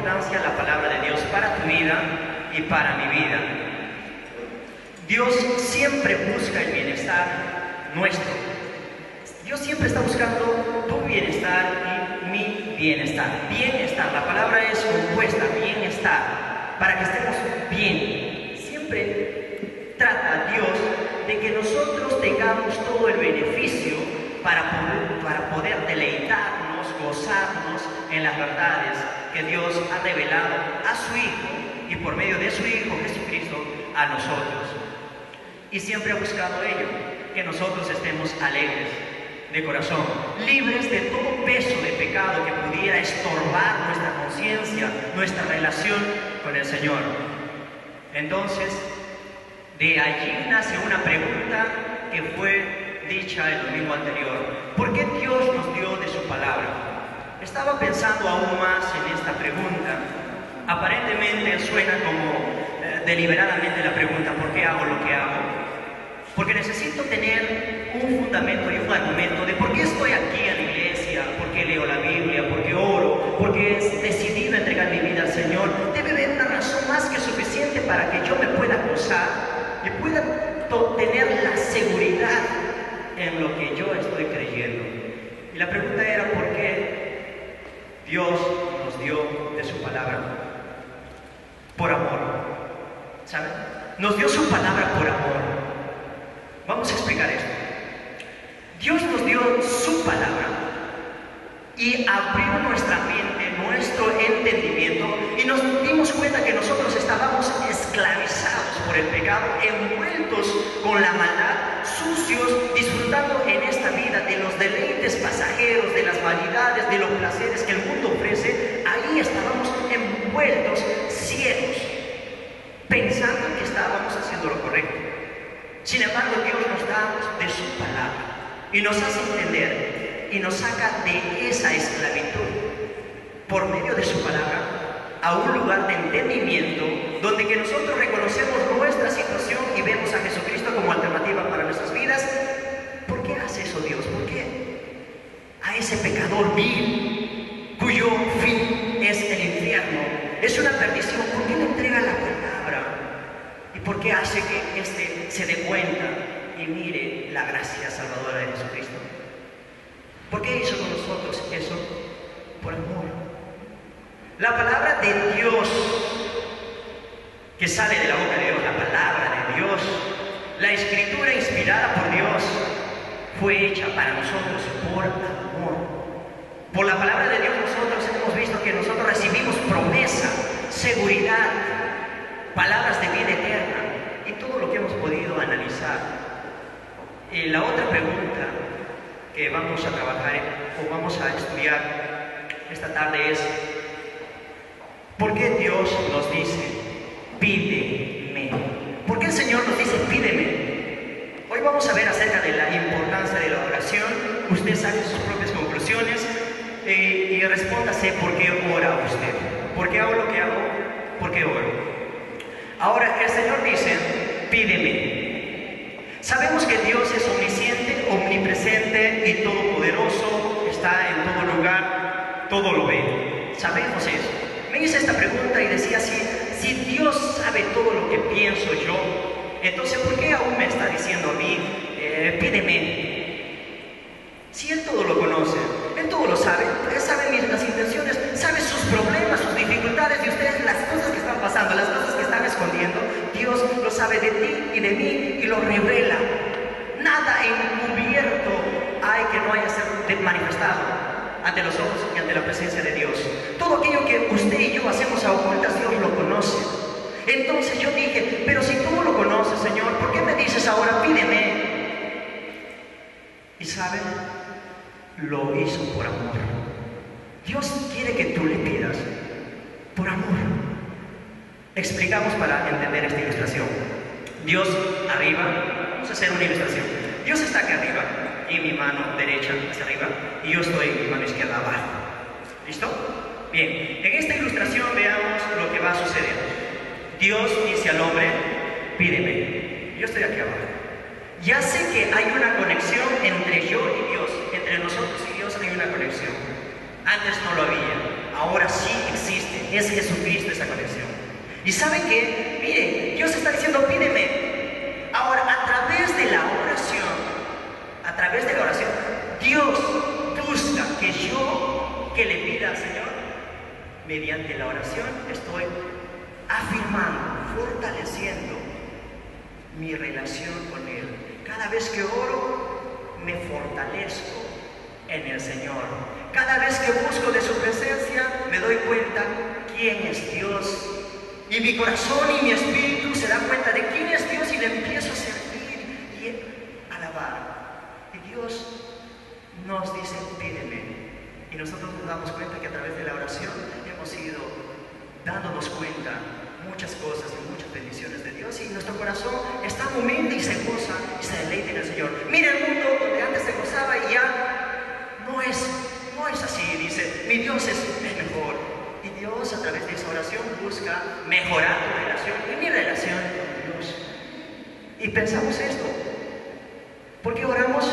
importancia la palabra de Dios para tu vida y para mi vida. Dios siempre busca el bienestar nuestro. Dios siempre está buscando tu bienestar y mi bienestar. Bienestar, la palabra es compuesta, bienestar, para que estemos bien. Siempre trata Dios de que nosotros tengamos todo el beneficio para poder deleitarnos, gozarnos en las verdades que Dios ha revelado a su Hijo y por medio de su Hijo Jesucristo a nosotros. Y siempre ha buscado ello, que nosotros estemos alegres de corazón, libres de todo peso de pecado que pudiera estorbar nuestra conciencia, nuestra relación con el Señor. Entonces, de allí nace una pregunta que fue dicha el domingo anterior. ¿Por qué Dios nos dio de su palabra? Estaba pensando aún más en esta pregunta. Aparentemente suena como deliberadamente la pregunta: ¿por qué hago lo que hago? Porque necesito tener un fundamento y un argumento de por qué estoy aquí en la iglesia, por qué leo la Biblia, por qué oro, por qué he decidido entregar mi vida al Señor. Debe haber una razón más que suficiente para que yo me pueda gozar y pueda tener la seguridad en lo que yo estoy creyendo. Y la pregunta era: ¿por qué Dios nos dio de su palabra? Por amor. ¿Saben? Nos dio su palabra por amor. Vamos a explicar esto. Dios nos dio su palabra y abrió nuestra mente, nuestro entendimiento, y nos dimos cuenta que nosotros estábamos esclavizados por el pecado, envueltos con la maldad, sucios, disfrutando en esta vida de los deleites pasajeros, de las vanidades, de los placeres que el mundo ofrece. Ahí estábamos envueltos, ciegos, pensando que estábamos haciendo lo correcto. Sin embargo, Dios nos da de su palabra y nos hace entender y nos saca de esa esclavitud por medio de su palabra a un lugar de entendimiento donde que nosotros reconocemos nuestra situación y vemos a Jesucristo como alternativa para nuestras vidas. ¿Por qué hace eso Dios? ¿Por qué a ese pecador vil cuyo fin es el infierno, es una perdición? ¿Por qué le entrega la palabra? ¿Y por qué hace que éste se dé cuenta y mire la gracia salvadora de Jesucristo? ¿Por qué hizo con nosotros eso? Por amor. La palabra de Dios que sale de la boca de Dios, la palabra de Dios, la escritura inspirada por Dios, fue hecha para nosotros por amor. Por la palabra de Dios nosotros hemos visto que nosotros recibimos promesa, seguridad, palabras de vida eterna y todo lo que hemos podido analizar. La otra pregunta que vamos a trabajar o vamos a estudiar esta tarde es: ¿por qué Dios nos dice pídeme? ¿Por qué el Señor nos dice pídeme? Hoy vamos a ver acerca de la importancia de la oración. Usted saque sus propias conclusiones y respóndase por qué ora usted. ¿Por qué hago lo que hago? ¿Por qué oro? Ahora, el Señor dice pídeme. Sabemos que Dios es omnisciente, omnipresente y todopoderoso, está en todo lugar, todo lo ve. Sabemos eso. Me hice esta pregunta y decía: si Dios sabe todo lo que pienso yo, entonces ¿por qué aún me está diciendo a mí pídeme? Si Él todo lo conoce, Él todo lo sabe, Él sabe las intenciones, sabe sus problemas, sus dificultades de ustedes, las cosas que están pasando, las cosas que están escondiendo. Dios lo sabe de ti y de mí y lo revela. Nada encubierto hay que no haya sido manifestado ante los ojos y ante la presencia de Dios. Todo aquello que usted y yo hacemos a ocultas, Dios lo conoce. Entonces yo dije: pero si tú lo conoces, Señor, ¿por qué me dices ahora pídeme? Y ¿saben? Lo hizo por amor. Dios quiere que tú le pidas por amor. Explicamos para entender esta ilustración. Dios arriba, vamos a hacer una ilustración. Dios está aquí arriba y mi mano derecha hacia arriba y yo estoy mi mano izquierda abajo. ¿Listo? Bien, en esta ilustración veamos lo que va a suceder. Dios dice al hombre: pídeme. Yo estoy aquí abajo. Ya sé que hay una conexión entre yo y Dios, entre nosotros y Dios hay una conexión. Antes no lo había, ahora sí existe, es Jesucristo esa conexión. ¿Y saben qué? Miren, Dios está diciendo, pídeme. Ahora, a través de la oración, Dios busca que le pida al Señor. Mediante la oración estoy afirmando, fortaleciendo mi relación con Él. Cada vez que oro, me fortalezco en el Señor. Cada vez que busco de su presencia, me doy cuenta quién es Dios. Y mi corazón y mi espíritu se dan cuenta de quién es Dios y le empiezo a servir y alabar. Y Dios nos dice, pídeme. Y nosotros nos damos cuenta que a través de la oración hemos ido dándonos cuenta muchas cosas y muchas bendiciones de Dios, y nuestro corazón está humilde y se goza y se deleita en el Señor. Mira el mundo donde antes se gozaba y ya no es así. Dice, mi Dios es mejor. Y Dios a través de esa oración busca mejorar tu relación y mi relación con Dios. Y pensamos esto, porque oramos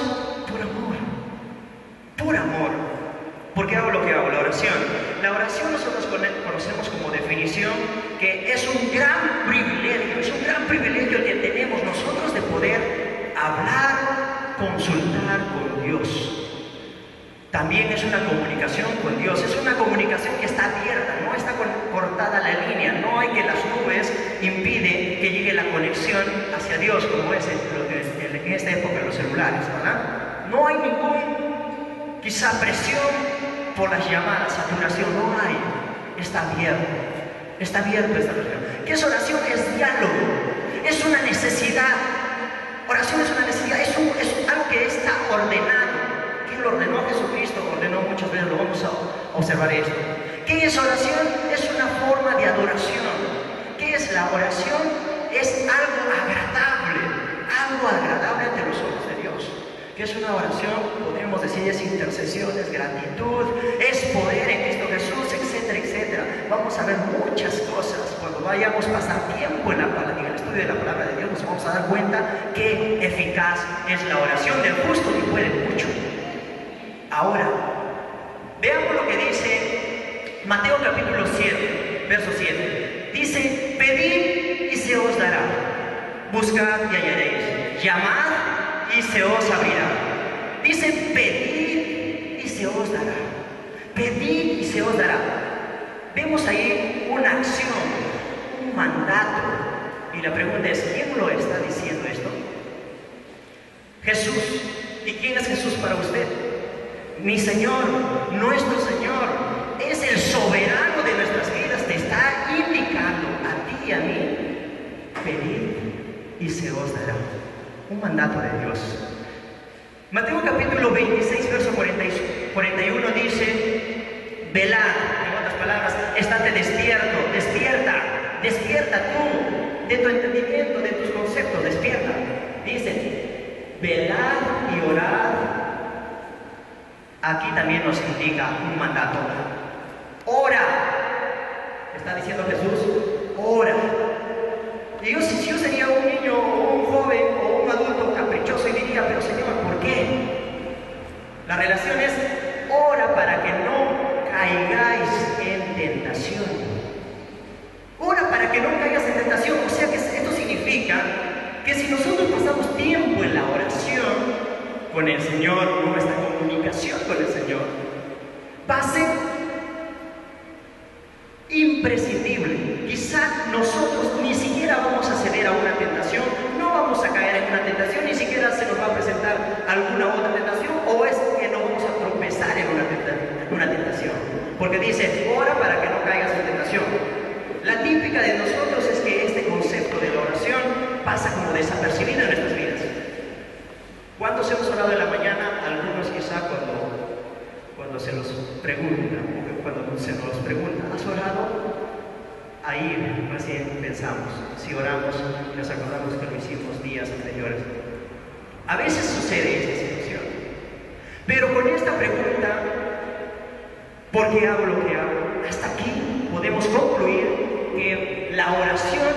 por amor, por amor. ¿Por qué hago lo que hago? La oración. La oración nosotros conocemos como definición que es un gran privilegio que tenemos nosotros de poder hablar, consultar con Dios. También es una comunicación con Dios, es una comunicación que está abierta, no está cortada la línea, no hay que las nubes impiden que llegue la conexión hacia Dios, como es en esta época en los celulares, ¿verdad? No hay ningún, quizá, presión por las llamadas, saturación, no hay, está abierta esta oración. ¿Qué es oración? Es diálogo, es una necesidad. Oración es una necesidad, es algo que está ordenado. ¿Quién lo ordenó? Jesucristo ordenó muchas veces, lo vamos a observar esto. ¿Qué es oración? Es una forma de adoración. ¿Qué es la oración? Es algo agradable ante los ojos de Dios. ¿Qué es una oración? Podemos decir, es intercesión, es gratitud, es poder en Cristo Jesús, etcétera, etcétera. Vamos a ver muchas cosas cuando vayamos a pasar tiempo en el estudio de la palabra de Dios. Nos vamos a dar cuenta qué eficaz es la oración del justo, que puede mucho. Ahora, veamos lo que dice Mateo capítulo 7, verso 7. Dice, pedid y se os dará, buscad y hallaréis, llamad y se os abrirá. Dice, pedid y se os dará. Pedid y se os dará. Vemos ahí una acción, un mandato. Y la pregunta es, ¿quién lo está diciendo esto? Jesús. ¿Y quién es Jesús para usted? Mi Señor, nuestro Señor, es el soberano de nuestras vidas. Te está indicando a ti y a mí, pedid y se os dará. Un mandato de Dios. Mateo capítulo 26, verso 41 dice, velad, en otras palabras, estate despierto, despierta tú, de tu entendimiento, de tus conceptos, despierta. Dice, velad y orad. Aquí también nos indica un mandato. Ora. Está diciendo Jesús, ora. Y si yo sería un niño o un joven o un adulto caprichoso y diría, pero Señor, ¿por qué? La relación es, ora para que no caigáis en tentación. Ora para que no caigas en tentación. O sea que esto significa que si nosotros pasamos tiempo en la oración con el Señor, nuestra comunicación con el Señor va a ser imprescindible. Quizá nosotros ni siquiera vamos a ceder a una tentación, no vamos a caer en una tentación, ni siquiera se nos va a presentar alguna otra tentación, o es que no vamos a tropezar en una tentación. Porque dice, ora para que no caigas en tentación. La típica de nosotros es que este concepto de la oración pasa como desapercibido en nuestras vidas. ¿Cuántos hemos orado en la mañana? Algunos quizá cuando se los pregunta, cuando se nos pregunta, ¿has orado? Ahí recién pensamos, si oramos, nos acordamos que lo hicimos días anteriores. A veces sucede esta situación, pero con esta pregunta, ¿por qué hago lo que hago? Hasta aquí podemos concluir que la oración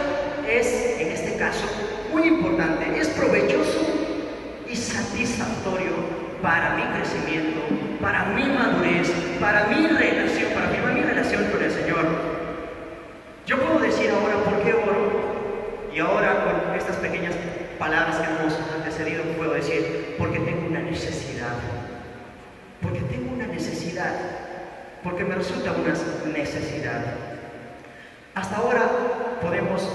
es, en este caso, muy importante, es provechoso y satisfactorio para mi crecimiento, para mi madurez, para mi relación, para afirmar mi relación con el Señor. Yo puedo decir ahora por qué oro, y ahora con estas pequeñas palabras que hemos antecedido puedo decir porque tengo una necesidad. Porque tengo una necesidad, porque me resulta una necesidad. Hasta ahora podemos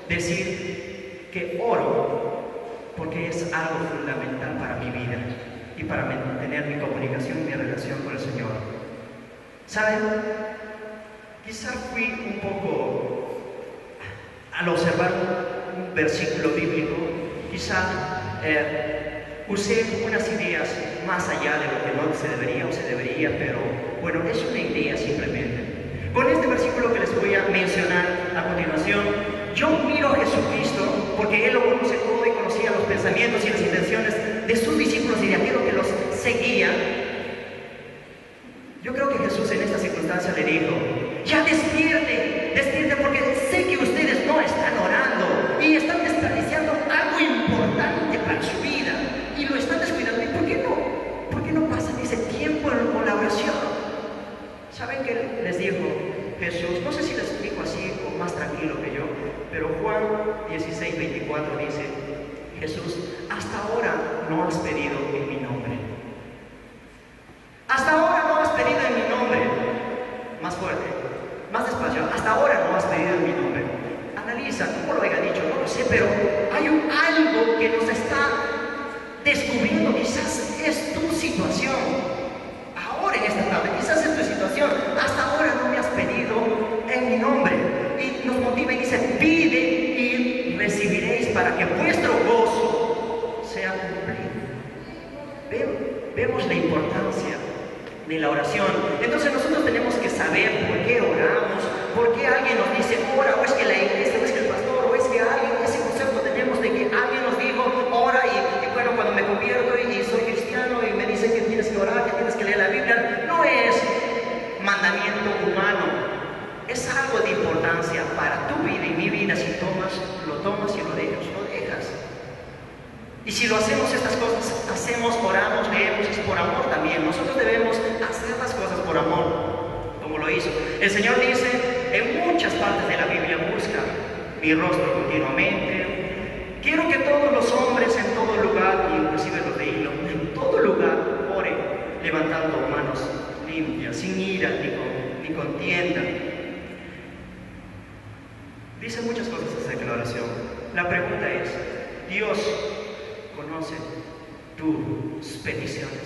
decir que oro porque es algo fundamental para mi vida y para mantener mi comunicación y mi relación con el Señor. ¿Saben? Quizá fui un poco, al observar un versículo bíblico, quizá usé unas ideas más allá de lo que no se debería o se debería, pero bueno, es una idea simplemente. Con este versículo que les voy a mencionar a continuación, yo miro a Jesucristo porque Él lo conoce todo y conocía los pensamientos y las intenciones de sus discípulos y de aquellos que los seguían. Yo creo que Jesús en esta circunstancia le dijo: ya despierte, despierte, porque sé que ustedes no están orando y están desperdiciando algo importante para su vida y lo están descuidando. ¿Y por qué no? ¿Por qué no pasan ese tiempo con la oración? ¿Saben qué les dijo Jesús? No sé si les explico así o más tranquilo que yo, pero Juan 16:24 dice: Jesús, hasta ahora no has pedido en mi nombre. Hasta ahora no has pedido en mi nombre. Más fuerte, más despacio. Hasta ahora no has pedido en mi nombre. Analiza, ¿cómo lo haya dicho? No lo sé, pero hay algo que nos está descubriendo. Quizás es tu situación. Ahora en esta tarde, quizás es tu situación. Hasta ahora no me has pedido en mi nombre. Y nos motiva y dice: pide y recibiréis para que vuestro gozo sea cumplido. Vemos la importancia de la oración. Entonces nosotros tenemos que saber por qué oramos, por qué alguien nos dice ora, o es que la iglesia, o es que el pastor, o es que alguien, ese concepto tenemos de que alguien nos dijo ora, y bueno, cuando me convierto y soy cristiano y me dicen que tienes que orar, que tienes que leer la Biblia, no es mandamiento humano, es algo de importancia para tu vida y mi vida. Si lo tomas y lo dejas, lo dejas. Y si lo hacemos, estas cosas, oramos, leemos, es por amor también. Nosotros debemos hacer las cosas por amor, como lo hizo. El Señor dice en muchas partes de la Biblia: busca mi rostro continuamente. Quiero que todos los hombres en todo lugar, inclusive los de hilo, en todo lugar oren, levantando manos limpias, sin ira ni contienda. Dice muchas cosas acerca de la oración. La pregunta es: ¿Dios conoce tus peticiones?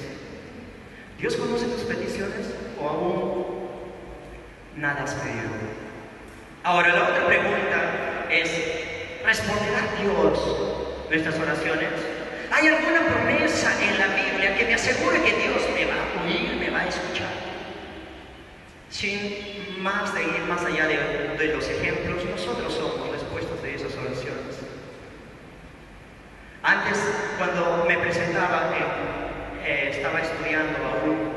¿Dios conoce tus peticiones o aún nada has pedido? Ahora, la otra pregunta es: ¿responderá Dios nuestras oraciones? ¿Hay alguna promesa en la Biblia que me asegure que Dios me va a oír, me va a escuchar? Sin más de ir más allá de los ejemplos, nosotros somos respuestas de esas oraciones. Antes, cuando me presentaba, estaba estudiando aún,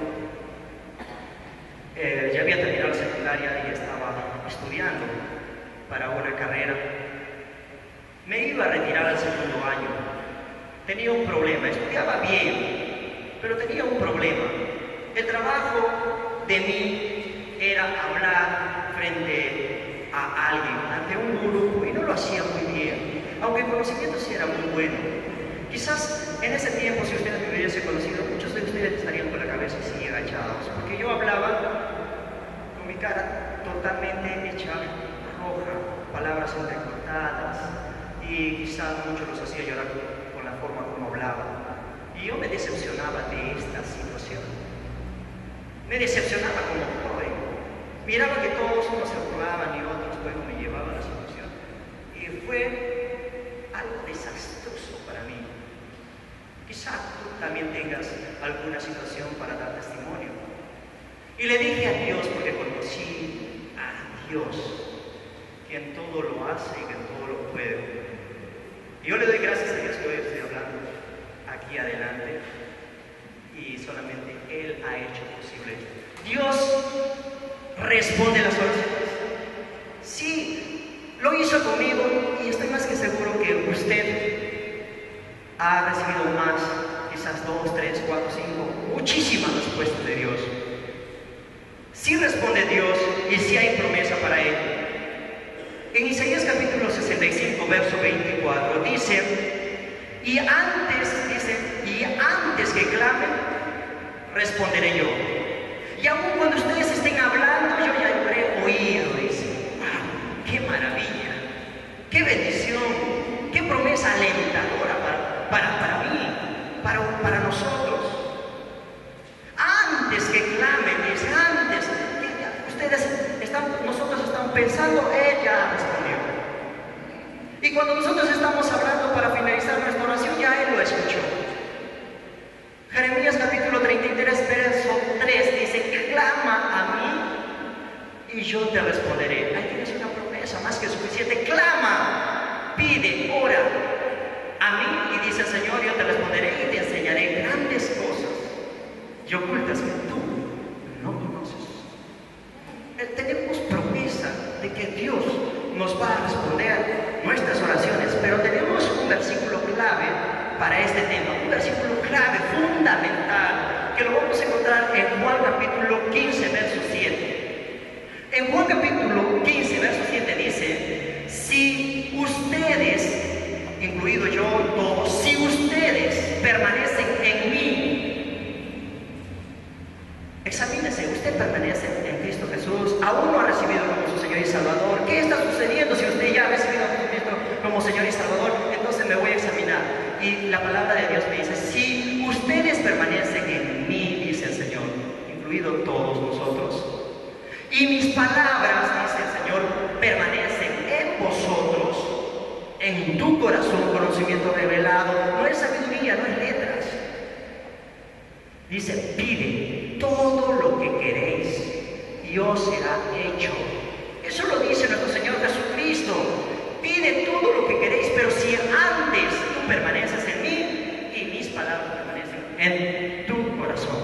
ya había terminado la secundaria y estaba estudiando para una carrera. Me iba a retirar al segundo año. Tenía un problema, estudiaba bien, pero tenía un problema. El trabajo de mí era hablar frente a alguien, ante un grupo, y no lo hacía muy bien, aunque el conocimiento sí era muy bueno. Quizás en ese tiempo, si ustedes me hubiesen conocido, muchos de ustedes estarían con la cabeza así agachados, porque yo hablaba con mi cara totalmente hecha roja, palabras entrecortadas, y quizás muchos los hacía llorar con la forma como hablaba. Y yo me decepcionaba de esta situación. Me decepcionaba como joven. Miraba que todos unos se burlaban y otros luego me llevaban a la situación. Y fue algo desastroso para mí. Quizá tú también tengas alguna situación para dar testimonio. Y le dije a Dios, porque conocí a Dios, quien todo lo hace y quien todo lo puede. Y yo le doy gracias a Dios que hoy estoy hablando aquí adelante, y solamente Él ha hecho posible. Dios responde las oraciones. Sí, lo hizo conmigo, y estoy más que seguro que usted ha recibido más, quizás 2, 3, 4, 5, muchísimas respuestas de Dios. Sí responde Dios y sí hay promesa para él. En Isaías capítulo 65, verso 24, dice, y antes que clamen, responderé yo. Y aún cuando ustedes estén hablando, yo ya habré oído, dice. ¡Wow! ¡Qué maravilla! ¡Qué bendición! ¡Qué promesa alentadora para mí, para nosotros! Antes que clamen, dice, antes que nosotros estamos pensando, Él ya respondió. Y cuando nosotros estamos hablando para finalizar nuestra oración, ya Él lo escuchó. Jeremías capítulo 33, verso 3 dice, clama a mí y yo te responderé. Ahí tienes una promesa más que suficiente. Clama, pide, ora a mí y dice el Señor, yo te responderé y te enseñaré grandes cosas y ocultas que tú no conoces. Tenemos promesa de que Dios nos va a responder nuestras oraciones, pero tenemos un versículo clave para este tema, un versículo clave, fundamental, que lo vamos a encontrar en Juan capítulo 15, verso 7. En Juan capítulo 15, verso 7 dice, si ustedes, incluido yo, todos, si ustedes permanecen en mí, examínese, usted permanece en Cristo Jesús, aún no ha recibido como su Señor y Salvador. ¿Qué está sucediendo si usted ya ha recibido a Jesucristo como Señor y Salvador? Entonces me voy a examinar. Y la palabra de Dios me dice, si ustedes permanecen en mí, dice el Señor, incluido todos nosotros, y mis palabras, dice el Señor, permanecen en vosotros, en tu corazón, conocimiento revelado, no es sabiduría, no es letras. Dice, pide todo lo que queréis y os será hecho. Eso lo dice nuestro Señor Jesucristo. Pide todo lo que queréis, pero si antes tú permaneces en mí y mis palabras permanecen en tu corazón,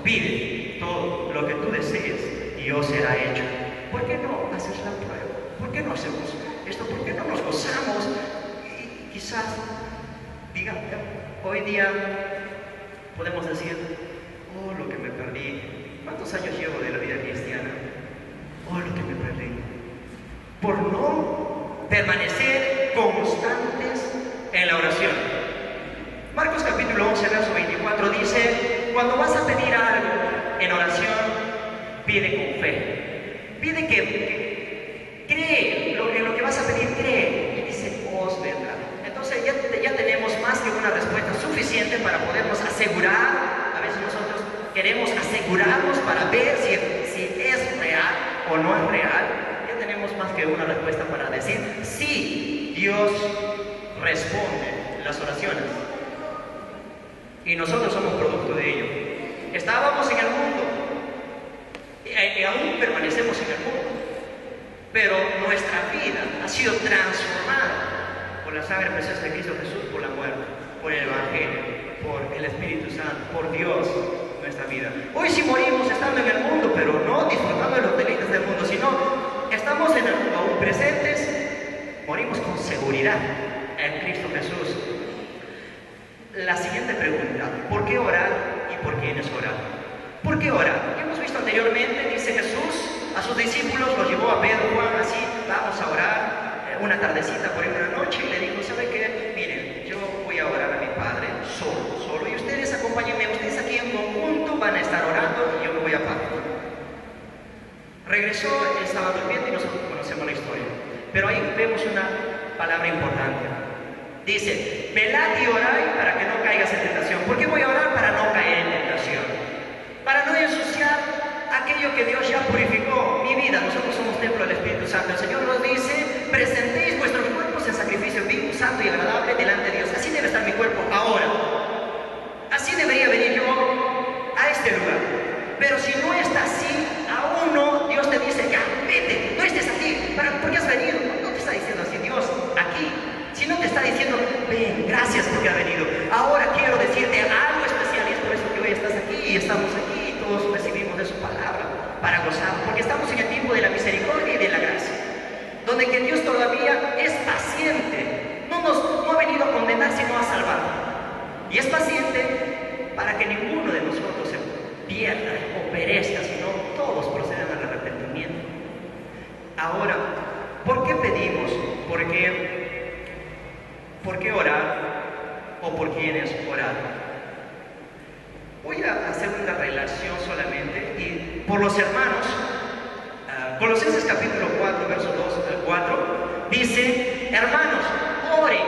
pide todo lo que tú desees y os será hecho. ¿Por qué no haces la prueba? ¿Por qué no hacemos esto? ¿Por qué no nos gozamos? Y quizás, digan, hoy día podemos decir, oh, lo que me perdí. ¿Cuántos años llevo de la vida cristiana? Oh, lo que me perdí. Por no permanecer constantes en la oración. Marcos capítulo 11, verso 24 dice, cuando vas a pedir algo en oración, pide con fe. Pide que cree en lo que vas a pedir, cree. Y dice, os vendrá. Entonces ya tenemos más que una respuesta suficiente para podernos asegurar. A veces nosotros queremos asegurarnos para ver si es real o no es real. Ya tenemos más que una respuesta para decir, sí, Dios responde las oraciones. Y nosotros somos producto de ello. Estábamos en el mundo, y aún permanecemos en el mundo, pero nuestra vida ha sido transformada por la sangre preciosa de Cristo Jesús, por la muerte, por el Evangelio, por el Espíritu Santo, por Dios, nuestra vida. Hoy sí morimos estando en el mundo, pero no disfrutando de los deleites del mundo, sino estamos en el mundo aún presentes, morimos con seguridad en Cristo Jesús. La siguiente pregunta, ¿por qué orar y por quiénes orar? ¿Por qué orar? Ya hemos visto anteriormente, dice Jesús a sus discípulos, los llevó a Pedro, Juan, así, vamos a orar una tardecita por una noche, y le dijo, ¿sabe qué? Miren, yo voy a orar a mi Padre solo, y ustedes acompáñenme, ustedes aquí en conjunto van a estar orando y yo me voy aparte. Regresó, él estaba durmiendo y nosotros conocemos la historia, pero ahí vemos una palabra importante. Dice, velad y orad para que no caigas en tentación. ¿Por qué voy a orar? Para no caer en tentación, para no ensuciar aquello que Dios ya purificó, mi vida. Nosotros somos templo del Espíritu Santo. El Señor nos dice, presentéis vuestros cuerpos en sacrificio vivo, santo y agradable delante de Dios. Así debe estar mi cuerpo ahora. Así debería venir yo a este lugar. Pero si no está así, aún no, Dios te dice, ya, vete, no estés aquí. ¿Por qué has venido? No te está diciendo así, Dios, aquí. Si no te está diciendo, ven, gracias porque has venido. Ahora quiero decirte algo especial, y es por eso que hoy estás aquí y estamos aquí y todos recibimos de su palabra para gozar, porque estamos en el tiempo de la misericordia y de la gracia, donde que Dios todavía es paciente, no ha venido a condenar sino a salvar, y es paciente para que ninguno de nosotros se pierda o perezca, sino todos procedan ¿Por qué orar o por quiénes orar? Voy a hacer una relación solamente y por los hermanos. Colosenses capítulo 4, versos 2 al 4, dice: hermanos, oren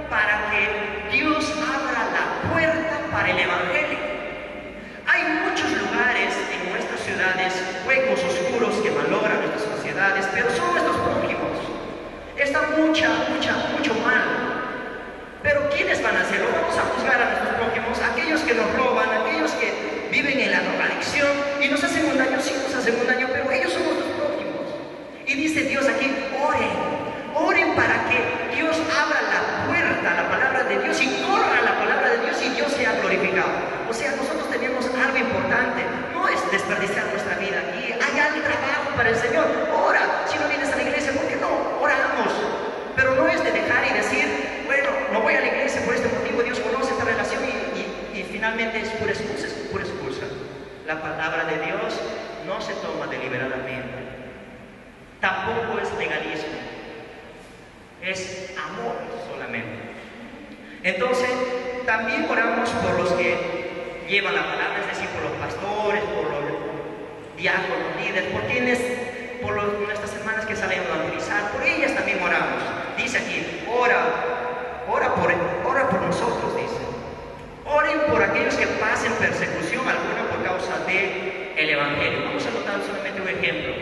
para que Dios abra la puerta para el Evangelio. Hay muchos lugares en nuestras ciudades, huecos oscuros que malogran nuestras sociedades, pero son nuestros prójimos. Está mucho mal. Pero ¿quiénes van a hacerlo? Vamos a juzgar a nuestros prójimos, aquellos que nos roban, aquellos que viven en la drogadicción y nos hacen un daño, sí nos hacen un daño, pero ellos son nuestros prójimos. Y dice Dios aquí: oren para que Dios abra la puerta a la palabra de Dios y corra la palabra de Dios y Dios sea glorificado. O sea, nosotros tenemos algo importante, no es desperdiciar nuestra vida aquí. Hay algo trabajo para el Señor. Ora, si no vienes a la iglesia, ¿por qué no? Oramos. Pero no es de dejar y decir: bueno, no voy a la iglesia por este motivo, Dios conoce esta relación y finalmente es pura excusa. La palabra de Dios no se toma deliberadamente. Tampoco es legalismo. Es amor solamente. Entonces, también oramos por los que llevan la palabra, es decir, por los pastores, por los diáconos, líderes, por nuestras hermanas que salen a evangelizar, por ellas también oramos. Dice aquí: ora por nosotros, dice. Oren por aquellos que pasen persecución alguna por causa del Evangelio. Vamos a notar solamente un ejemplo.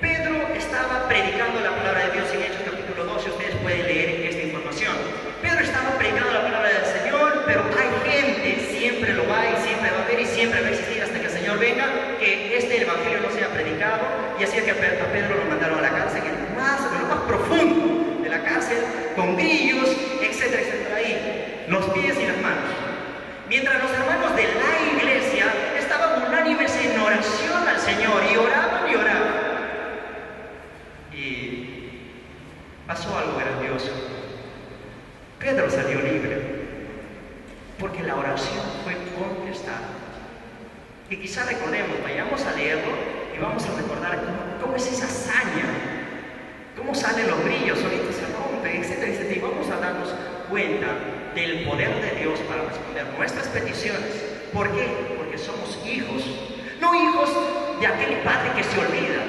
Pedro estaba predicando la palabra de Dios en Hechos capítulo 12, ustedes pueden leer esta información. Pedro estaba predicando la palabra del Señor, pero hay gente, siempre lo va y siempre va a haber y siempre va a existir hasta que el Señor venga, que este Evangelio no sea predicado, y así que a Pedro lo mandaron a la cárcel, en lo más profundo de la cárcel, con grillos, etcétera, etcétera, ahí, los pies y las manos. Mientras los hermanos de la iglesia estaban unánimes en oración al Señor y oraban. Y pasó algo grandioso. Pedro salió libre porque la oración fue contestada. Y quizá recordemos, vayamos a leerlo y vamos a recordar cómo es esa hazaña, cómo salen los brillos, ahorita se rompen, etcétera, etcétera. Y vamos a darnos cuenta del poder de Dios para responder nuestras peticiones. ¿Por qué? Porque somos hijos, no hijos de aquel padre que se olvida,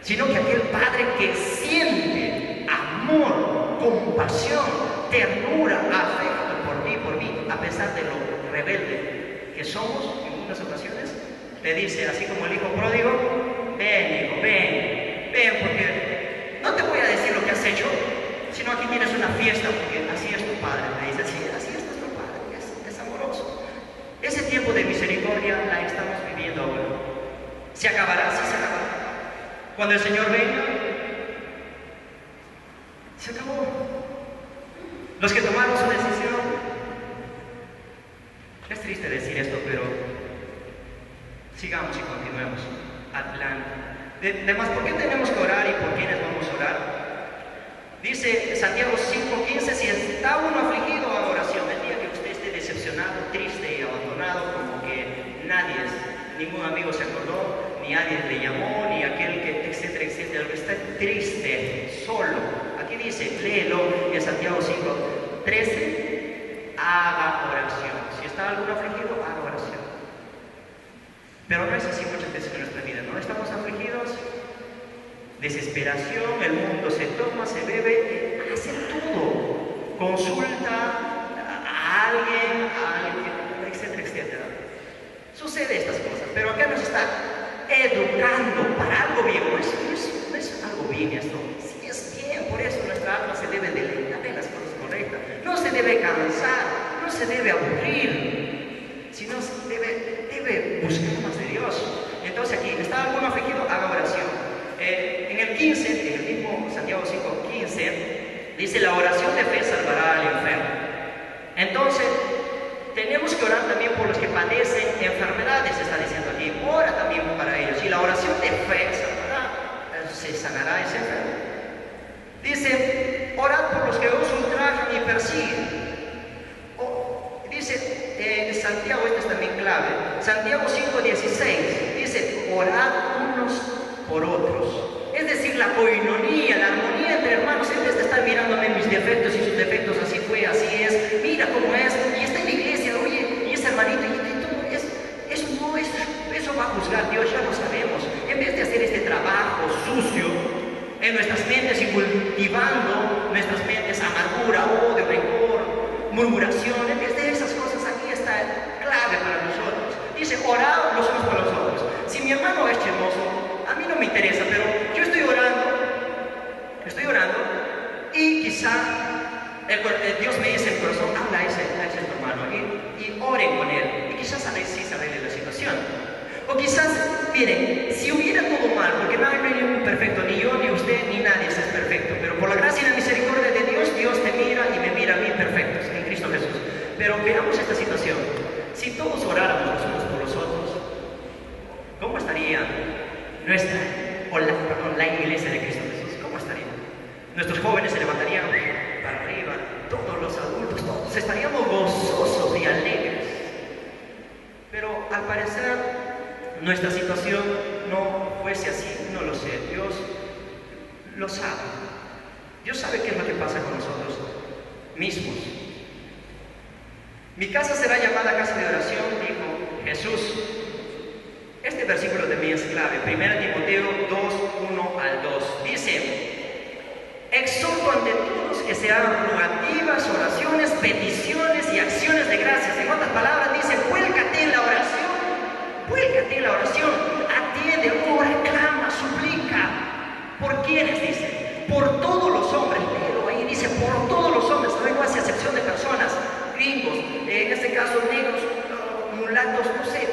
sino que aquel padre que siente amor, compasión, ternura, afecto por ti, por mí, a pesar de lo rebelde que somos en muchas ocasiones. Te dice, así como el hijo pródigo: ven, hijo, ven, porque no te voy a decir lo que has hecho, sino aquí tienes una fiesta, porque así es tu padre. Me dice: así es nuestro padre, es amoroso. Ese tiempo de misericordia la estamos viviendo ahora. ¿Se acabará? Sí, se acabará. Cuando el Señor venga, se acabó. Los que tomaron su decisión, es triste decir esto, pero sigamos y continuemos. Adelante. Además, ¿por qué tenemos que orar y por quiénes vamos a orar? Dice Santiago 5:15: si está uno afligido, haga oración. El día que usted esté decepcionado, triste y abandonado, como que ningún amigo se acordó, ni nadie le llamó, ni aquel que, etcétera, etcétera, que está triste, solo. Aquí dice, léelo en Santiago 5:13: haga oración. Si está alguno afligido, haga oración. Pero no es así muchas veces en nuestra vida, ¿no? Estamos afligidos, desesperación, el mundo se toma, se bebe, hace todo, consulta a alguien, etcétera, etcétera. Sucede estas cosas, pero acá nos está educando para algo bien. No es algo bien esto, sí es bien, por eso nuestra alma se debe deleitar en las cosas correctas, no se debe cansar, no se debe aburrir, sino se debe buscar más de Dios. Entonces aquí, ¿está alguno afligido? Haga oración. En el 15, en el mismo Santiago 5:15, dice: la oración de fe salvará al enfermo. Entonces, tenemos que orar también por los que padecen enfermedades, está diciendo aquí. Ora también para ellos. Y la oración de fe se sanará ese enfermo. Dice: orad por los que os ultrajan y persiguen. Dice Santiago, esto es también clave, Santiago 5:16, dice: orad unos por otros. Es decir, la coinonía, la armonía entre hermanos defectos y sus defectos, así fue, así es, mira cómo es, y está en la iglesia, oye, y ese hermanito, y todo, eso no es, eso va a juzgar Dios, ya lo sabemos. En vez de hacer este trabajo sucio en nuestras mentes y cultivando nuestras mentes amargura, odio, rencor, murmuración, en vez de esas cosas, aquí está clave para nosotros. Dice, orad los unos por los otros. Si mi hermano es chismoso, a mí no me interesa, pero yo estoy orando, y quizá Dios me dice en el corazón, habla a ese tu hermano, y oren con él, y quizás sí se arregle la situación. O quizás, miren, si hubiera todo mal, porque no hay ningún perfecto, ni yo, ni usted, ni nadie es perfecto, pero por la gracia y la misericordia de Dios, Dios te mira y me mira a mí perfectos en Cristo Jesús. Pero veamos esta situación. Si todos oráramos los unos por los otros, ¿cómo estaría la iglesia de Cristo Jesús? ¿Cómo estaría? Nuestros jóvenes se levantarían para arriba, todos los adultos, todos estaríamos gozosos y alegres. Pero al parecer nuestra situación no fuese así, no lo sé. Dios lo sabe. Dios sabe qué es lo que pasa con nosotros mismos. Mi casa será llamada casa de oración, dijo Jesús. Este versículo también es clave. 1 Timoteo 2, 1 al 2. Dice: exhorto ante todos que se hagan rogativas, oraciones, peticiones y acciones de gracias. En otras palabras dice, vuélcate en la oración. Vuélcate en la oración. Atiende, ora, clama, suplica. ¿Por quiénes? Dice, por todos los hombres. Pero ahí dice, por todos los hombres. No hace excepción de personas, gringos, en este caso negros, mulatos, no sé,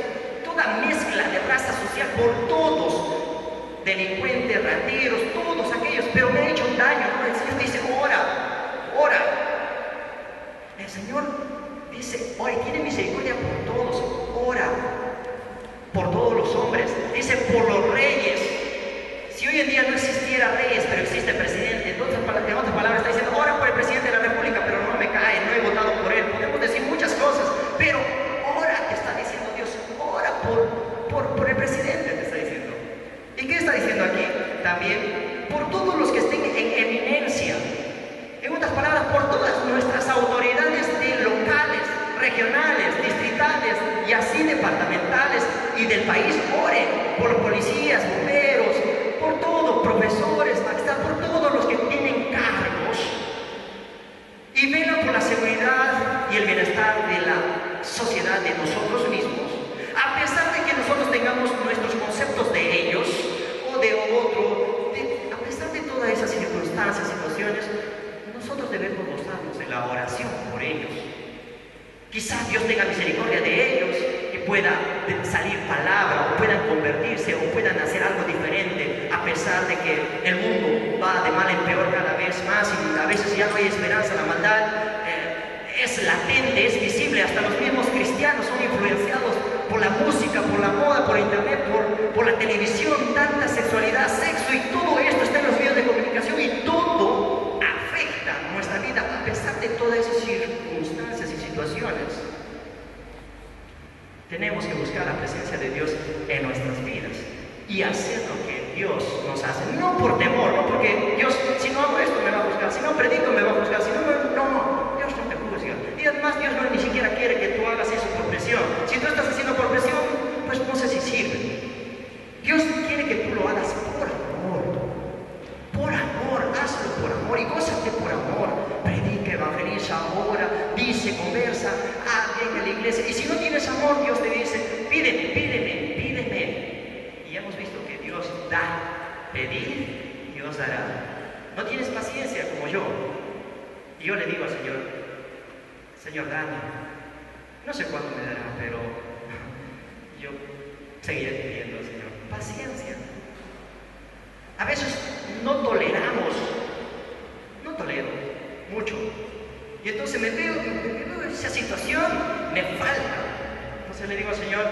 toda mezcla de raza social, por todos, delincuentes, rateros, todos aquellos, pero me ha hecho un daño, ¿no? El Señor dice, ora. El Señor dice, ora, y tiene misericordia por todos, ora, por todos los hombres, dice, por los reyes. Si hoy en día no existiera reyes, pero existe presidente, entonces, en otras palabras, está diciendo, ora por el presidente de la República, pero no me cae, no he votado por él. Podemos decir muchas cosas, pero ora, te está diciendo Dios, ora por el presidente, te está diciendo. ¿Y qué está diciendo aquí? También, por todos los que estén en eminencia. En otras palabras, por todas nuestras autoridades locales, regionales, distritales y así departamentales y del país, oren por los policías, bomberos, por todos, profesores, magistrados, por todos los que tienen cargos, y velan por la seguridad y el bienestar de la sociedad, de nosotros mismos, a pesar de que nosotros tengamos nuestros conceptos de ellos o de otro, a pesar de todas esas circunstancias, situaciones, nosotros debemos gozarnos de la oración por ellos. Quizás Dios tenga misericordia de ellos, que pueda salir palabra, o puedan convertirse, o puedan hacer algo diferente, a pesar de que el mundo va de mal en peor cada vez más, y a veces ya no hay esperanza. La maldad es latente, es visible, hasta los mismos cristianos son influenciados por la música, por la moda, por internet, por la televisión, tanta sexualidad, sexo, y todo esto está en los medios de comunicación, y todo afecta nuestra vida, a pesar de todas esas circunstancias y situaciones. Tenemos que buscar la presencia de Dios en nuestras vidas y hacer lo que Dios nos hace, no por temor, no porque Dios, si no hago esto me va a juzgar, si no predico me va a juzgar, si no, Dios no te juzga. Y además Dios no ni siquiera quiere que tú hagas eso por presión. Si tú estás haciendo por presión, pues no sé si sirve. Dios quiere que tú lo hagas por amor, hazlo por amor y gózate por amor. Predica, evangeliza, ora, dice, conversa, venga a la iglesia. Y si no tienes amor, Dios te dice, pídeme. Y hemos visto que Dios da, pedir, Dios dará. No tienes paciencia como yo. Y yo le digo al Señor, dame. No sé cuándo me dará, pero yo seguiré pidiendo al Señor paciencia. A veces no tolero mucho. Y entonces me veo en esa situación, me falta. Entonces le digo al Señor,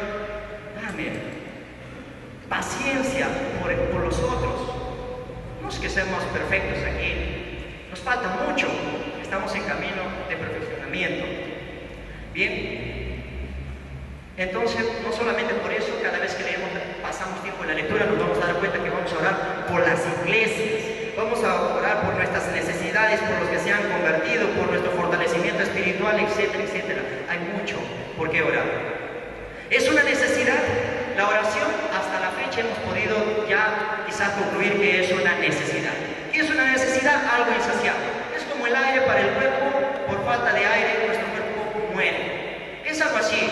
dame paciencia por los otros. No es que seamos perfectos aquí, nos falta mucho, estamos en camino de perfeccionamiento. Bien, entonces no solamente por eso, cada vez que leemos, pasamos tiempo en la lectura, nos vamos a dar cuenta que vamos a orar por las iglesias, vamos a orar por nuestras necesidades, por los que se han convertido, por nuestro fortalecimiento espiritual, etcétera, etcétera. Hay mucho por qué orar. Es una necesidad. La oración, hasta la fecha hemos podido ya quizás concluir que es una necesidad. ¿Qué es una necesidad? Algo insaciable. Es como el aire para el cuerpo. Por falta de aire nuestro cuerpo muere. Es algo así.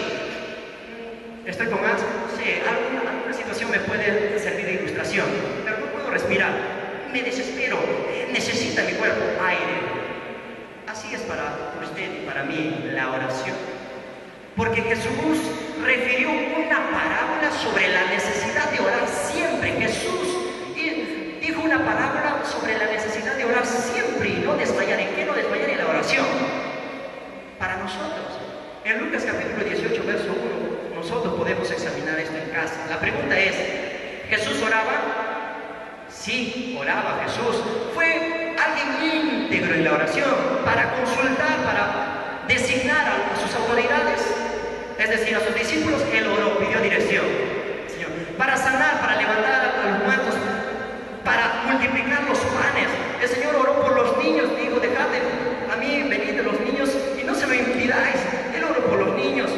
¿Estoy con asma? Sí, alguna situación me puede servir de ilustración, pero no puedo respirar. Me desespero. Necesita mi cuerpo aire. Así es para usted y para mí la oración. Porque Jesús refirió una parábola sobre la necesidad de orar siempre. Jesús dijo una parábola sobre la necesidad de orar siempre y no desmayar. ¿En qué no desmayar? En la oración. Para nosotros. En Lucas capítulo 18, verso 1, nosotros podemos examinar esto en casa. La pregunta es, ¿Jesús oraba? Sí, oraba Jesús. Fue alguien íntegro en la oración para consultar, para designar a sus autoridades, es decir, a sus discípulos. Él oró, pidió dirección, Señor, para sanar, para levantar a los muertos, para multiplicar los panes. El Señor oró por los niños, dijo, dejadme a mí, venid de los niños y no se lo impidáis. Él oró por los niños.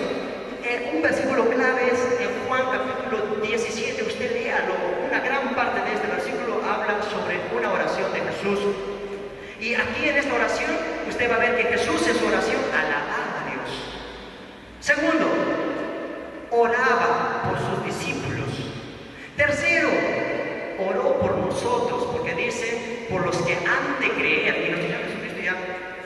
Un versículo clave es en Juan capítulo 17, usted léalo. Una gran parte de este versículo habla sobre una oración de Jesús. Y aquí en esta oración usted va a ver que Jesús en su oración alababa a Dios. Segundo, oraba por sus discípulos. Tercero, oró por nosotros, porque dice, por los que han de creer. Y nuestro Señor Jesucristo ya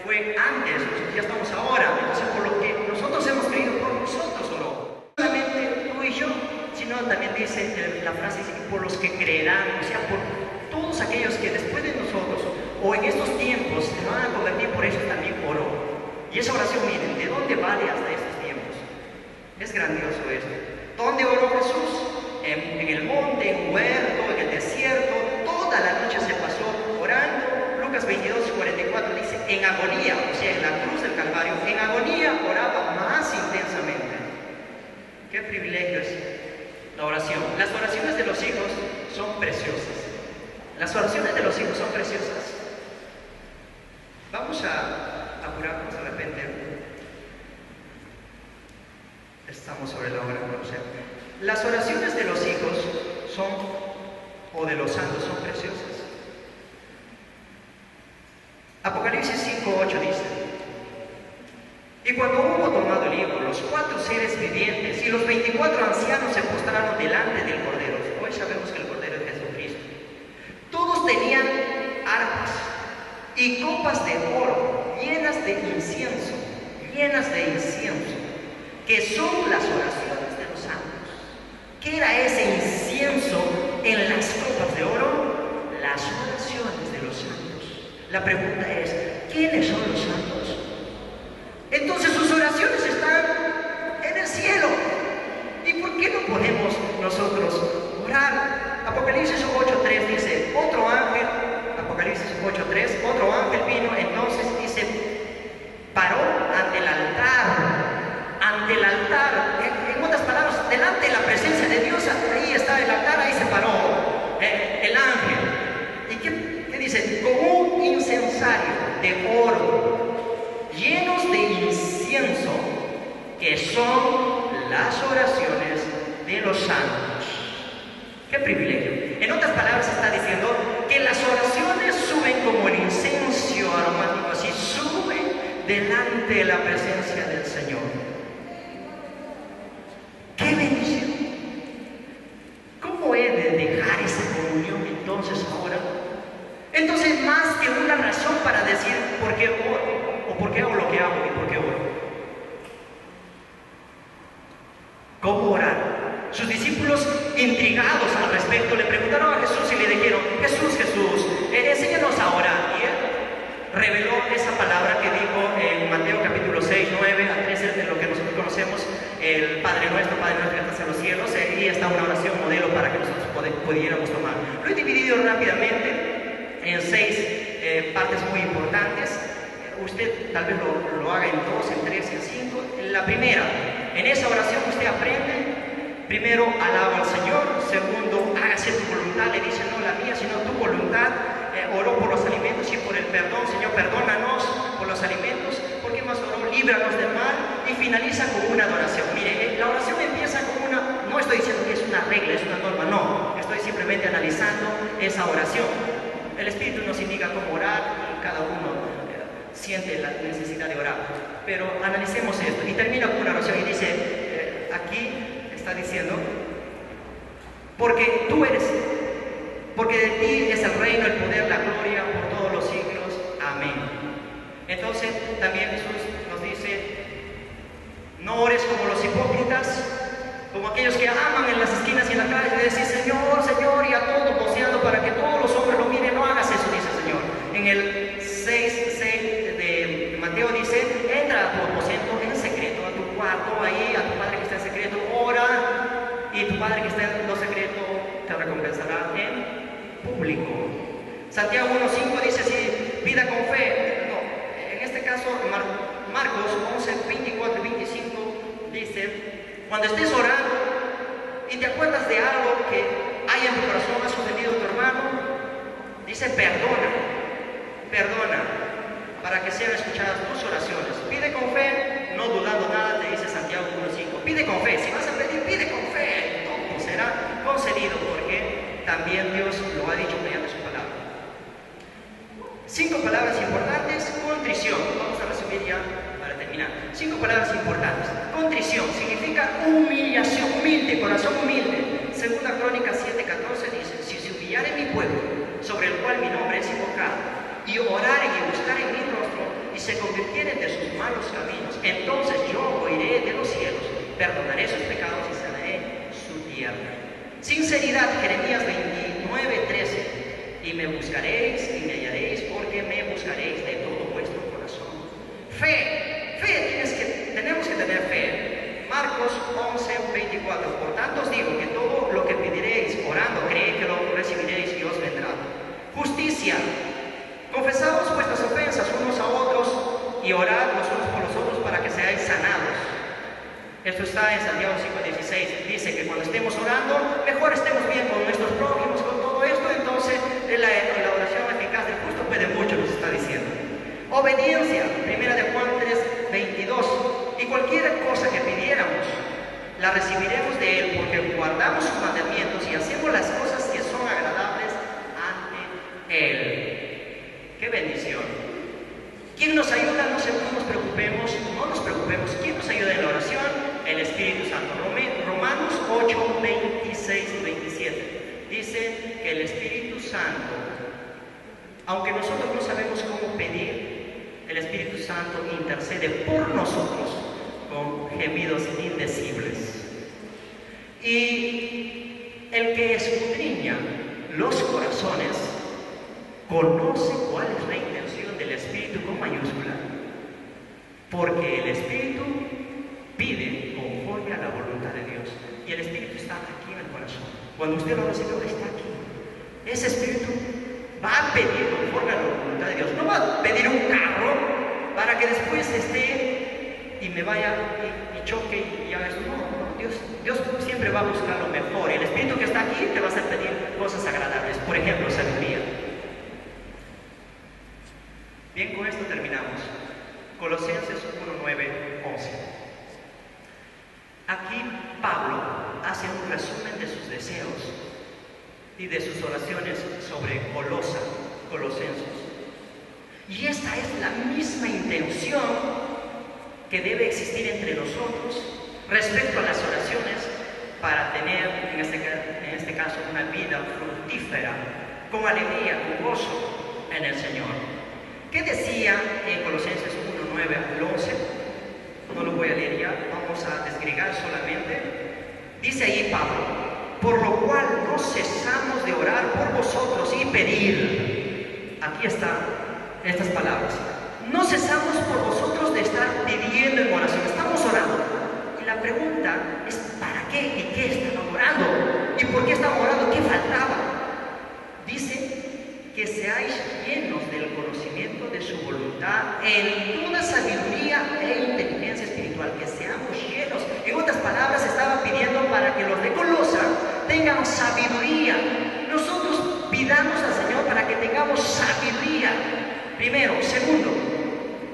fue antes, nosotros ya estamos ahora. Entonces, por lo que nosotros hemos creído, por nosotros oró. No solamente tú y yo, sino también dice, la frase dice, por los que creerán, o sea, por todos aquellos que después de nosotros, o en estos tiempos, se van a convertir, por eso también oró. Y esa oración, miren, ¿de dónde vale hasta estos tiempos? Es grandioso esto. ¿Dónde oró Jesús? En el monte, en un huerto, en el desierto. Toda la noche se pasó orando. Lucas 22, 44 dice, en agonía, o sea, en la cruz del Calvario, en agonía oraba más intensamente. Qué privilegio es la oración. Las oraciones de los hijos son preciosas. Las oraciones de los hijos son preciosas. Vamos a apurarnos de repente. Estamos sobre la hora de conocer. Las oraciones de los hijos son, o de los santos, son preciosas. Apocalipsis 5:8 dice, y cuando hubo tomado el libro, los 4 seres vivientes y los 24 ancianos se postraron delante del Cordero. Hoy sabemos que el Cordero es Jesucristo. Todos tenían arpas y copas de oro llenas de incienso, que son las oraciones de los santos. ¿Qué era ese incienso en las copas de oro? Las oraciones de los santos. La pregunta es, ¿quiénes son los santos? Entonces sus oraciones están en el cielo. ¿Y por qué no podemos nosotros orar? Apocalipsis 8:3 dice, otro ángel, Apocalipsis 8:3, otro ángel vino, entonces dice, paró ante el altar, en otras palabras, delante de la presencia de Dios. Ahí está el altar, ahí se paró el ángel. ¿Y qué dice? Con un incensario de oro, llenos de incienso, que son las oraciones de los santos. ¡Qué privilegio! En otras palabras está diciendo que las oraciones suben como el incienso aromático, así suben delante de la presencia del Señor. ¡Qué bendición! ¿Cómo he de dejar esa comunión entonces ahora? Entonces, más que una razón para decir por qué oro, o por qué hago lo que hago y por qué oro. ¿Cómo orar? Sus discípulos, intrigados al respecto, le preguntaron a Jesús y le dijeron, Jesús, enséñanos a orar. Y él reveló esa palabra que dijo en Mateo capítulo 6, 9 a 13, de lo que nosotros conocemos, el Padre nuestro que estás en los cielos. Y está una oración modelo para que nosotros pudiéramos tomar. Lo he dividido rápidamente en 6 partes muy importantes. Usted tal vez lo haga en 2, en 3, en 5. La primera, en esa oración usted aprende. Primero, alaba al Señor. Segundo, hágase tu voluntad. Le dice, no la mía, sino tu voluntad. Oró por los alimentos y por el perdón. Señor, perdónanos. esa oración. El Espíritu nos indica cómo orar y cada uno siente la necesidad de orar. Pero analicemos esto. Y termina con una oración y dice, aquí está diciendo, porque tú eres, porque de ti es el reino, el poder, la gloria por todos los siglos. Amén. Entonces también Jesús nos dice, no ores como los hipócritas, como aquellos que aman en las esquinas y en la calle de decir Señor, Señor, y a todos voceando para que todos los hombres lo miren. No hagas eso, dice el Señor. En el 6 de Mateo dice, entra a tu aposento en secreto, a tu cuarto, ahí a tu Padre que está en secreto, ora, y tu Padre que está en lo secreto te recompensará en público. Santiago 1.5 dice, si pida con fe. No, en este caso Marcos 11, 24 y 25 dice, cuando estés orando y te acuerdas de algo que hay en tu corazón, has ofendido a tu hermano, dice perdona, para que sean escuchadas tus oraciones. Pide con fe, no dudando nada, te dice Santiago 1.5. Pide con fe, si vas a pedir, pide con fe, todo será concedido, porque también Dios lo ha dicho mediante su palabra. 5 palabras importantes. Contrición, vamos a resumir ya para terminar. 5 palabras importantes. Contrición significa humillación, humilde, corazón humilde. Segunda Crónicas 7:14 dice, si se humillare mi pueblo, sobre el cual mi nombre es invocado, y oraren y buscaren mi rostro, y se convirtieren de sus malos caminos, entonces yo oiré de los cielos, perdonaré sus pecados y sanaré su tierra. Sinceridad, Jeremías 29:13, y me buscaréis y me hallaréis, porque me buscaréis de todo vuestro corazón. Fe, tenemos que tener fe. Marcos 11:24, por tanto os digo que todo lo que pediréis orando, creed que lo recibiréis y os vendrá. Justicia, confesaos vuestras ofensas unos a otros y orad los unos por los otros para que seáis sanados. Esto está en Santiago 5:16. Dice que cuando estemos orando, mejor estemos bien con nuestros prójimos, con todo esto. Entonces la oración eficaz del justo puede mucho, nos está diciendo. Obediencia, 1 de Juan 3:22. Y cualquier cosa que pidiéramos, la recibiremos de Él, porque guardamos sus mandamientos y hacemos las cosas que son agradables ante Él. ¡Qué bendición! ¿Quién nos ayuda? No nos preocupemos, ¿Quién nos ayuda en la oración? El Espíritu Santo. Romanos 8:26 y 27. Dice que el Espíritu Santo, aunque nosotros no sabemos cómo pedir, el Espíritu Santo intercede por nosotros con gemidos indecibles. Y el que escudriña los corazones conoce cuál es la intención del Espíritu con mayúscula, porque el Espíritu pide conforme a la voluntad de Dios, y el Espíritu está aquí en el corazón. Cuando usted lo recibe, está aquí. Ese Espíritu va a pedir conforme a la voluntad de Dios. No va a pedir un carro para que después esté y me vaya y choque y haga eso. No, Dios siempre va a buscar lo mejor, y el Espíritu que está aquí te va a hacer pedir cosas agradables. Por ejemplo, sabiduría. Bien, con esto terminamos. Colosenses 1:9-11. Aquí Pablo hace un resumen de sus deseos y de sus oraciones sobre Colosenses. Y esta es la misma intención que debe existir entre nosotros respecto a las oraciones para tener, en este caso, una vida fructífera, con alegría, con gozo en el Señor. ¿Qué decía en Colosenses 1:9-11? No lo voy a leer ya, vamos a desgregar solamente. Dice ahí Pablo, por lo cual no cesamos de orar por vosotros y pedir. Aquí están estas palabras. No cesamos por vosotros de estar pidiendo en oración, estamos orando. Y la pregunta es, ¿para qué y qué están orando? ¿Y por qué están orando? ¿Qué faltaba? Dice que seáis llenos del conocimiento de su voluntad en toda sabiduría e inteligencia espiritual, que seamos llenos. En otras palabras, estaba pidiendo para que los de Colosa tengan sabiduría. Nosotros pidamos al Señor para que tengamos sabiduría. Primero. Segundo,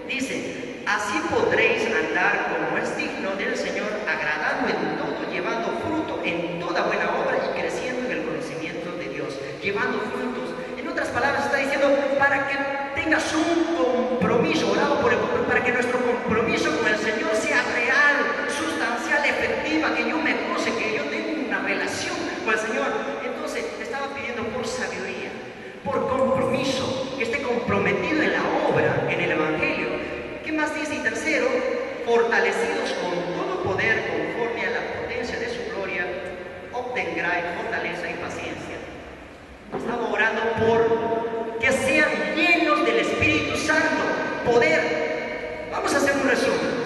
dice, así podréis andar como es digno del Señor, agradando en todo, llevando fruto en toda buena obra y creciendo en el conocimiento de Dios. Llevando fruto palabras está diciendo para que tengas un compromiso, orado para que nuestro compromiso con el Señor sea real, sustancial, efectiva, que yo me goce, que yo tenga una relación con el Señor. Entonces estaba pidiendo por sabiduría, por compromiso, que esté comprometido en la obra, en el Evangelio. ¿Qué más dice? Y tercero, fortalecidos con todo poder conforme a la potencia de su gloria, obtendrá fortaleza y paciencia. Estaba orando por que sean llenos del Espíritu Santo, poder. Vamos a hacer un resumen.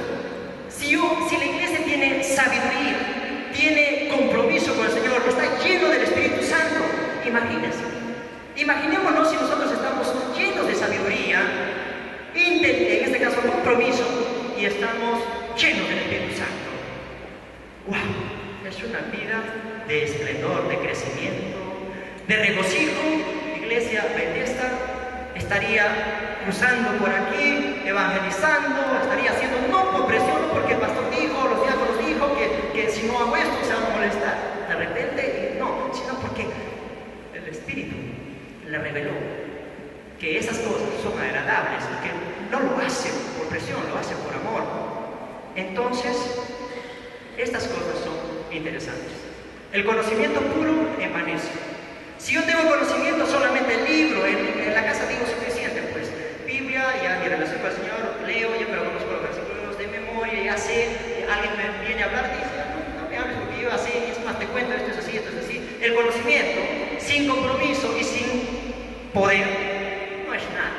Si la iglesia tiene sabiduría, tiene compromiso con el Señor, está lleno del Espíritu Santo, imagínense. Imaginémonos si nosotros estamos llenos de sabiduría, en este caso compromiso, y estamos llenos del Espíritu Santo. ¡Wow! Es una vida de esplendor, de crecimiento, de regocijo. Iglesia Bethesda estaría cruzando por aquí, evangelizando, estaría haciendo, no por presión, no porque el pastor dijo, los diáconos dijo que si no hago esto se van a molestar. De repente, no, sino porque el Espíritu le reveló que esas cosas son agradables, que no lo hace por presión, lo hace por amor. Entonces, estas cosas son interesantes. El conocimiento puro emanece. Si yo tengo conocimiento solamente el libro, en la casa digo suficiente, pues Biblia, ya mi relación con el Señor, leo, ya me lo conozco los versículos de memoria, ya sé, alguien me viene a hablar, dice, no me hables porque yo así, es más, te cuento, esto es así, esto es así. El conocimiento, sin compromiso y sin poder, no es nada.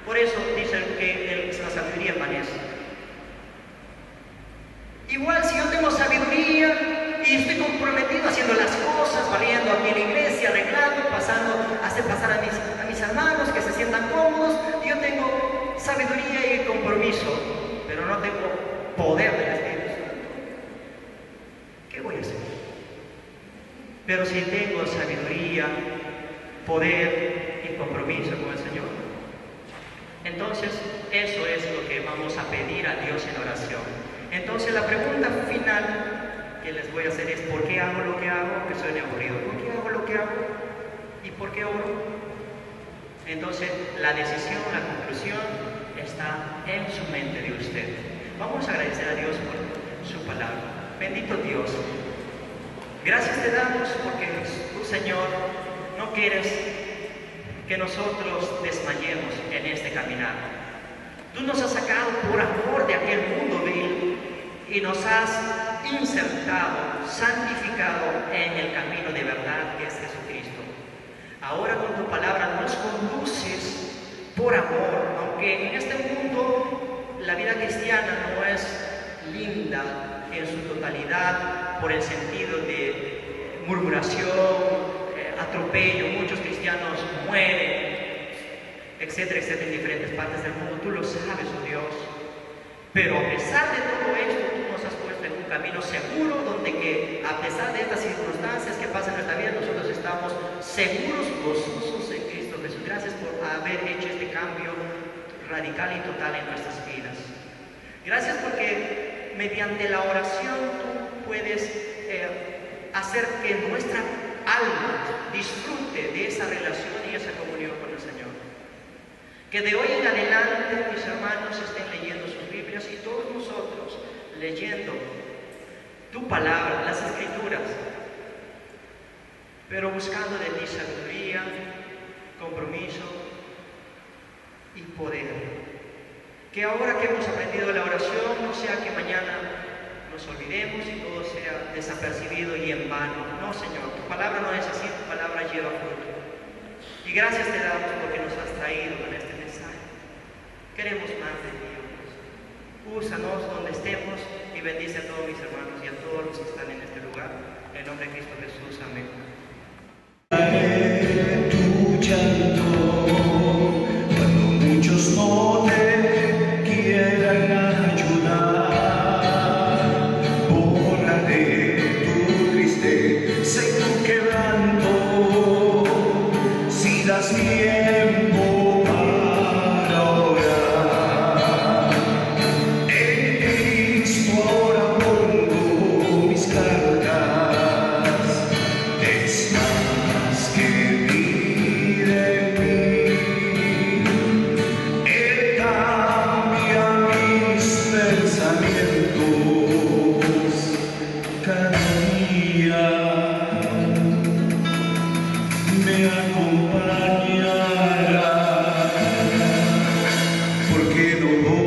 Por eso dicen que la sabiduría emanece. Igual si yo tengo sabiduría y estoy comprometido haciendo las cosas, valiendo aquí en la iglesia, arreglando, hacer pasar a mis hermanos que se sientan cómodos, yo tengo sabiduría y compromiso, pero no tengo poder del Espíritu Santo. ¿Qué voy a hacer? Pero si tengo sabiduría, poder y compromiso con el Señor, entonces eso es lo que vamos a pedir a Dios en oración. Entonces la pregunta final que les voy a hacer es: ¿por qué hago lo que hago? Que suene aburrido. ¿Por qué hago lo que hago? ¿Y por qué oro? Entonces la decisión, la conclusión está en su mente de usted. Vamos a agradecer a Dios por su palabra. Bendito Dios, gracias te damos porque tú, Señor, no quieres que nosotros desmayemos en este caminar. Tú nos has sacado por amor de aquel mundo vil y nos has insertado, santificado en el camino de verdad que es Jesucristo. Ahora con tu palabra nos conduces por amor, aunque en este mundo la vida cristiana no es linda en su totalidad por el sentido de murmuración, atropello, muchos cristianos mueren, etcétera, etcétera, en diferentes partes del mundo. Tú lo sabes, oh Dios. Pero a pesar de todo esto, tú nos has puesto en un camino seguro, donde que a pesar de estas circunstancias que pasan en nuestra vida, nosotros estamos seguros, gozosos en Cristo Jesús. Gracias por haber hecho este cambio radical y total en nuestras vidas. Gracias porque mediante la oración tú puedes hacer que nuestra alma disfrute de esa relación y esa comunión con el Señor. Que de hoy en adelante mis hermanos estén leyendo sus Biblias y todos nosotros leyendo tu palabra, las Escrituras, pero buscando de ti sabiduría, compromiso y poder. Que ahora que hemos aprendido la oración, no sea que mañana nos olvidemos y todo sea desapercibido y en vano. No, Señor, tu palabra no es así, tu palabra lleva fruto. Y gracias te damos porque nos has traído con este mensaje. Queremos más de ti, Dios. Úsanos donde estemos y bendice a todos mis hermanos y a todos los que están en este lugar. En el nombre de Cristo Jesús, amén. Tu llanto, cuando muchos no te quieran ayudar, borraré tu tristeza y tu quebranto, si das tiempo para orar. En Cristo ahora pongo mis cargas, es más que pide porque no